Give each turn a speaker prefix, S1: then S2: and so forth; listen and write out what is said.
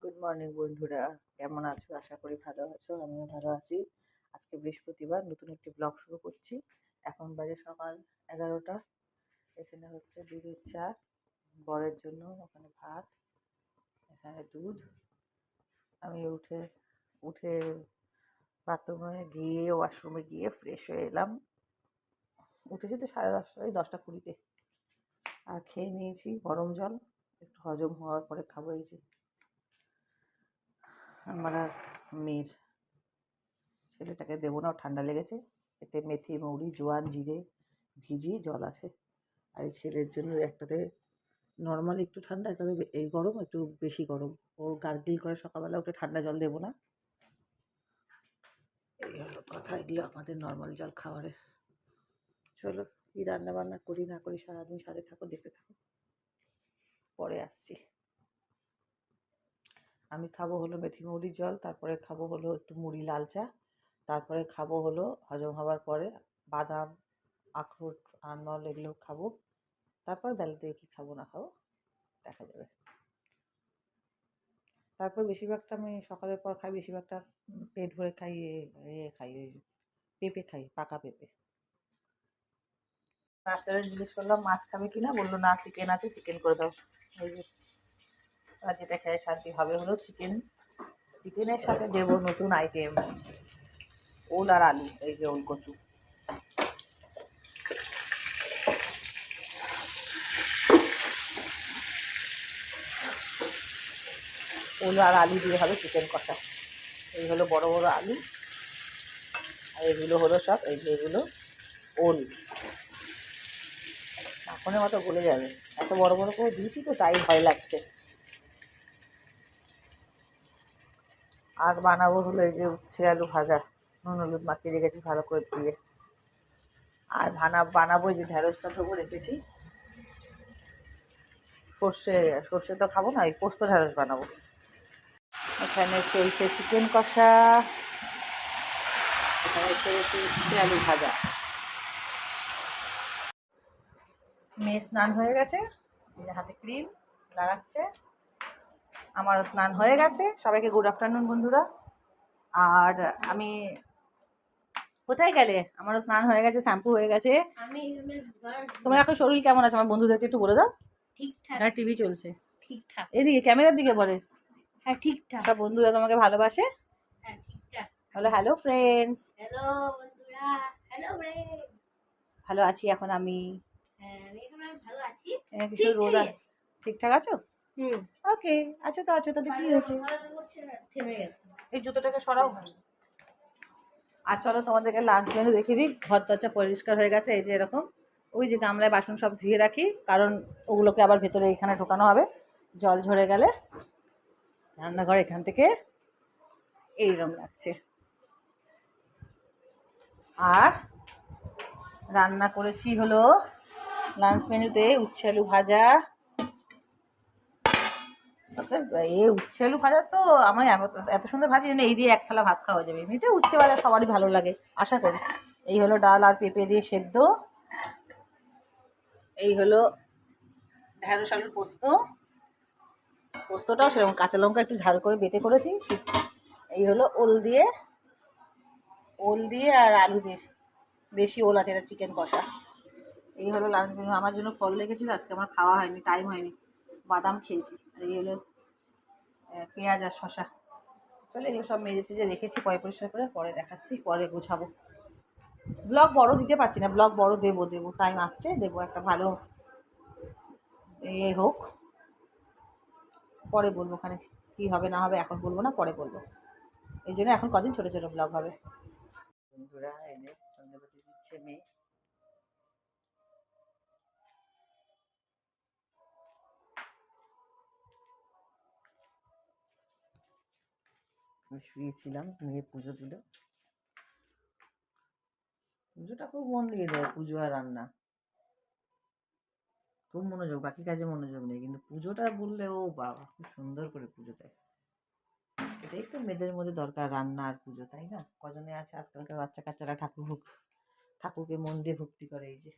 S1: Good morning বন্ধুরা, কেমন আছো? আশা করি ভালো আছো। আমিও ভালো আছি। আজকে বৃহস্পতিবার, নতুন একটি ব্লগ শুরু করছি। এখন বাজে সকাল 11টা। এখানে হচ্ছে দুধের চা, বরের জন্য ওখানে ভাত, এখানে দুধ। আমি উঠে উঠে বাথরুমে গিয়ে ওয়াশরুমে গিয়ে ফ্রেশ হয়ে এলাম। উঠেছি তো 10:30, ওই 10টা 20-তে। আর খেয়ে নিয়েছি গরম জল, একটু হজম হওয়ার পরে খাবো। এই যে আমার আর মেয়ের ছেলেটাকে দেবো না, ঠান্ডা লেগেছে। এতে মেথি, মৌরি, জোয়ান, জিরে ভিজিয়ে জল আছে। আর এই ছেলের জন্য একটাতে নর্মাল একটু ঠান্ডা, একটাতে এই গরম, একটু বেশি গরম। ও গার্গিল করে সকালবেলা উঠে, ঠান্ডা জল দেবো না। এই হলো কথা। এগুলো আমাদের নর্মাল জল খাবারের। চলো, কী রান্না বান্না করি না করি সারাদিন সাথে থাকো, দেখতে থাকো। পরে আসছি। আমি খাবো হলো মেথি মৌরির জল, তারপরে খাবো হলো একটু মুড়ি লাল চা, তারপরে খাবো হলো হজম হওয়ার পরে বাদাম, আখরোট, আনমল এগুলো খাবো। তারপর বেলা থেকে কী খাবো না খাবো দেখা যাবে। তারপর বেশিরভাগটা আমি সকালের পর খাই, বেশিরভাগটা পেট ভরে খাই। খাই ওই পেঁপে খাই, পাকা পেঁপে। ডাক্তারে জিজ্ঞেস করলাম মাছ খাবে কিনা, বললো না, চিকেন আছে, চিকেন করে দাও। এই যে আর যেটা খেয়ে শান্তি হবে হলো চিকেন। চিকেনের সাথে দেবো নতুন আইটেম, ওল আর আলু। এই যে ওল কচু, ওল আর আলু দিয়ে হবে চিকেন কষা। এই হলো বড় বড় আলু, আর এগুলো হলো সব, এই যে এগুলো ওল। মাখনের মতো গলে যাবে, এত বড় বড় করে দিয়েছি তো তাই ভয় লাগছে। আর বানাবো হলো এই যে উচ্ছে আলু ভাজা, নুন হলুদ মাখিয়ে রেখেছি ভালো করে ধুয়ে। আর বানাবো এই যে ঢেঁড়সটা ধোবো রেখেছি। সর্ষে তো খাবো না, এই পোস্ত ঢেঁড়স বানাবো। এখানে চলছে চিকেন কষা, এখানে চলছে উচ্ছে আলু ভাজা। মেয়ে স্নান হয়ে গেছে, হাতে ক্রিম লাগাচ্ছে। আমারও স্নান হয়ে গেছে। সবাইকে গুড আফটারনুন বন্ধুরা। আর আমি কোথায় গেলে? আমারও স্নান হয়ে গেছে, শ্যাম্পু হয়ে গেছে। তোমার এখন শরীর কেমন আছে আমার বন্ধুদেরকে একটু বলে দাও।
S2: ঠিকঠাক।
S1: আর টিভি চলছে
S2: ঠিকঠাক।
S1: এদিকে ক্যামেরার দিকে বলে।
S2: হ্যাঁ ঠিকঠাক।
S1: সব বন্ধুরা তোমাকে ভালোবাসে।
S2: হ্যাঁ ঠিকঠাক।
S1: বলো হ্যালো ফ্রেন্ডস।
S2: হ্যালো বন্ধুরা। Hello friend.
S1: ভালো আছি এখন আমি।
S2: হ্যাঁ আমি এখন ভালো আছি।
S1: কিছু রোদ আছে। ঠিকঠাক আছো? ওকে, আছো তো আছো, তাতে কি হয়েছে?
S2: থেমে গেছে।
S1: এই জুতোটাকে সরাও। আর চলো তোমাদেরকে লাঞ্চ মেনু দেখিয়ে দিই। ঘর দরজা পরিষ্কার হয়ে গেছে, এই যে এরকম। ওই যে গামলায় বাসন সব ধুয়ে রাখি, কারণ ওগুলোকে আবার ভেতরে এখানে ঢোকানো হবে জল ঝরে গেলে। রান্নাঘর এখান থেকে এইরকম লাগছে। আর রান্না করেছি হলো লাঞ্চ মেনুতে উচ্ছে আলু ভাজা। আচ্ছা, উচ্ছে আলু ভাজা তো আমি এত সুন্দর ভাজি না, এই দিয়ে এক থালা ভাত খাওয়া যাবে। এমনিতে উচ্ছে ভাজা সবারই ভালো লাগে আশা করি। এই হলো ডাল আর পেঁপে দিয়ে সেদ্ধ। এই হলো ঢেঁড়স আলুর পোস্ত। পোস্তটাও সেরকম কাঁচা লঙ্কা একটু ঝাল করে বেটে করেছি। এই হলো ওল দিয়ে আর আলু দিয়ে, বেশি ওল আছে, এটা চিকেন কষা। এই হলো লাঞ্চ মেনু। আমার জন্য ফল রেখেছিল, আজকে আমার খাওয়া হয়নি, টাইম হয়নি। বাদাম খেয়েছি। আর এই হলো পেঁয়াজ আর শশা। চলে এগুলো সব মেজে টেজে রেখেছি, পরে পরিষ্কার করে পরে দেখাচ্ছি, পরে গোছাবো। ব্লগ বড় দিতে পারছি না, ব্লগ বড় দেবো টাইম আসছে, দেবো একটা ভালো হোক। পরে বলবো ওখানে কী হবে না হবে, এখন বলবো না, পরে বলবো। এই জন্য এখন কদিন ছোটো ছোটো ব্লগ হবে। বন্ধুরা এনে সন্ধ্যাবাতি দিচ্ছে মেয়ে। আমি শুয়েছিলাম, মেয়ে পুজো দিল। পুজোটা খুব মন দিয়ে দেয়, পুজো আর রান্না খুব মনোযোগ, বাকি কাজে মনোযোগ নেই, কিন্তু পুজোটা বললে ও বাবা খুব সুন্দর করে পুজো দেয়। এটাই তো মেয়েদের মধ্যে দরকার, রান্না আর পুজো, তাই না? কজনে আছে আজকালকার বাচ্চা কাচ্চারা ঠাকুরকে মন দিয়ে ভক্তি করে। এই যে